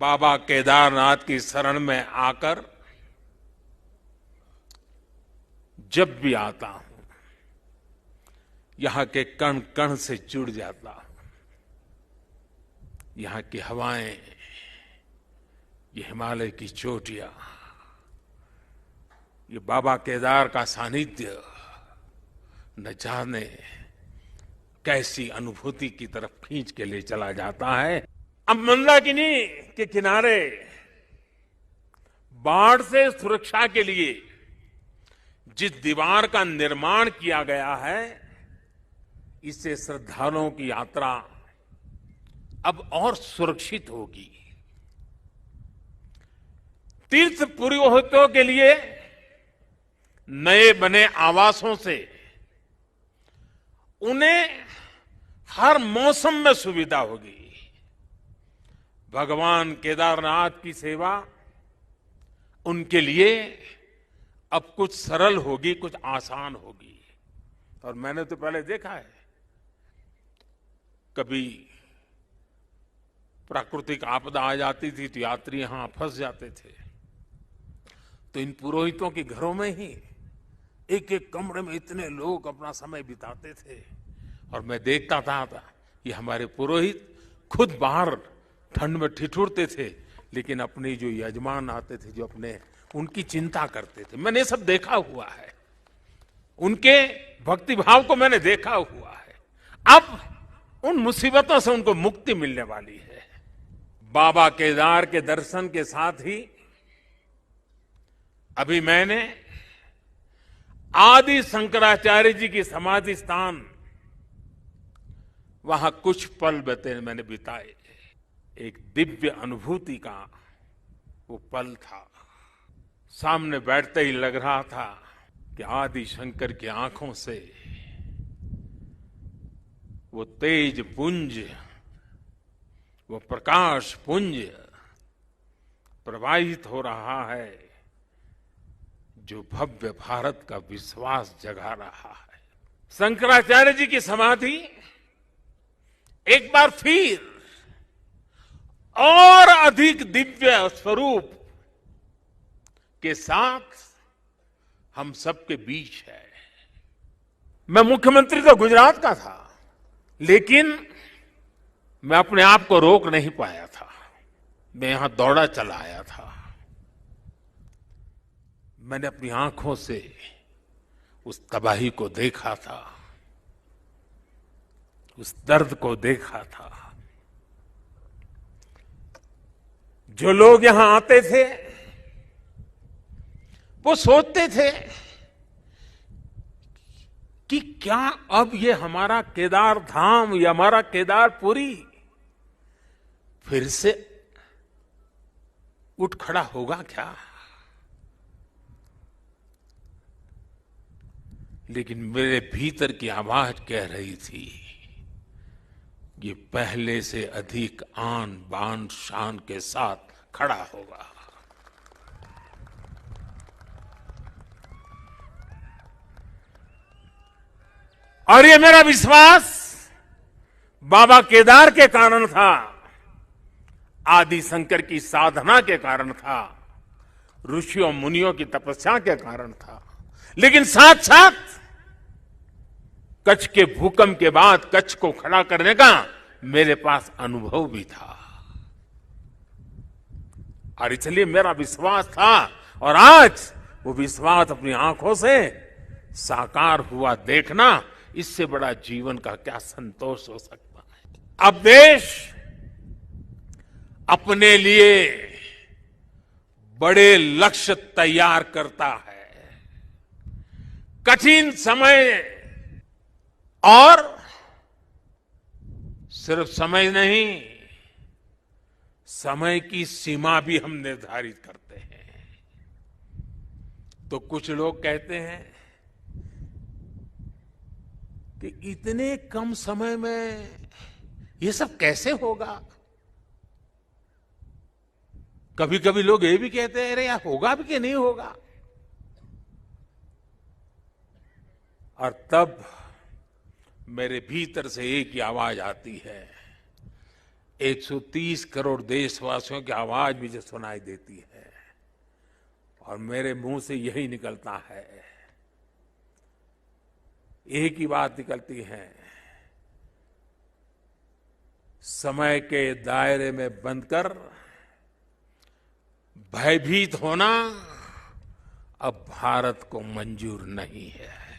बाबा केदारनाथ की शरण में आकर जब भी आता हूं, यहां के कण कण से जुड़ जाता हूं। यहां की हवाएं, ये हिमालय की चोटियां, ये बाबा केदार का सानिध्य न जाने कैसी अनुभूति की तरफ खींच के ले चला जाता है। अब मंदाकिनी के किनारे बाढ़ से सुरक्षा के लिए जिस दीवार का निर्माण किया गया है, इससे श्रद्धालुओं की यात्रा अब और सुरक्षित होगी। तीर्थ पुरोहितों के लिए नए बने आवासों से उन्हें हर मौसम में सुविधा होगी। भगवान केदारनाथ की सेवा उनके लिए अब कुछ सरल होगी, कुछ आसान होगी। और मैंने तो पहले देखा है, कभी प्राकृतिक आपदा आ जाती थी तो यात्री यहां फंस जाते थे, तो इन पुरोहितों के घरों में ही एक एक कमरे में इतने लोग अपना समय बिताते थे। और मैं देखता था कि हमारे पुरोहित खुद बाहर ठंड में ठिठुरते थे, लेकिन अपने जो यजमान आते थे, जो अपने उनकी चिंता करते थे। मैंने सब देखा हुआ है, उनके भक्ति भाव को मैंने देखा हुआ है। अब उन मुसीबतों से उनको मुक्ति मिलने वाली है। बाबा केदार के दर्शन के साथ ही अभी मैंने आदि शंकराचार्य जी की समाधि स्थान, वहां कुछ पल मैंने बिताए। एक दिव्य अनुभूति का वो पल था। सामने बैठते ही लग रहा था कि आदि शंकर की आंखों से वो तेज पुंज, वो प्रकाश पुंज प्रवाहित हो रहा है, जो भव्य भारत का विश्वास जगा रहा है। शंकराचार्य जी की समाधि एक बार फिर और अधिक दिव्य स्वरूप के साथ हम सबके बीच है। मैं मुख्यमंत्री तो गुजरात का था, लेकिन मैं अपने आप को रोक नहीं पाया था। मैं यहां दौड़ा चला आया था। मैंने अपनी आंखों से उस तबाही को देखा था, उस दर्द को देखा था। जो लोग यहां आते थे वो सोचते थे कि क्या अब ये हमारा केदार धाम या हमारा केदारपुरी फिर से उठ खड़ा होगा क्या? लेकिन मेरे भीतर की आवाज कह रही थी, ये पहले से अधिक आन बान शान के साथ खड़ा होगा। और ये मेरा विश्वास बाबा केदार के कारण था, आदि शंकर की साधना के कारण था, ऋषियों मुनियों की तपस्या के कारण था। लेकिन साथ साथ कच्छ के भूकंप के बाद कच्छ को खड़ा करने का मेरे पास अनुभव भी था। और इसलिए मेरा विश्वास था, और आज वो विश्वास अपनी आंखों से साकार हुआ देखना, इससे बड़ा जीवन का क्या संतोष हो सकता है। अब देश अपने लिए बड़े लक्ष्य तैयार करता है। कठिन समय, और सिर्फ समय नहीं, समय की सीमा भी हम निर्धारित करते हैं। तो कुछ लोग कहते हैं कि इतने कम समय में ये सब कैसे होगा। कभी कभी लोग ये भी कहते हैं, अरे यार होगा भी कि नहीं होगा। और तब मेरे भीतर से एक ही आवाज आती है, 130 करोड़ देशवासियों की आवाज मुझे सुनाई देती है और मेरे मुंह से यही निकलता है, एक ही बात निकलती है, समय के दायरे में बंधकर भयभीत होना अब भारत को मंजूर नहीं है।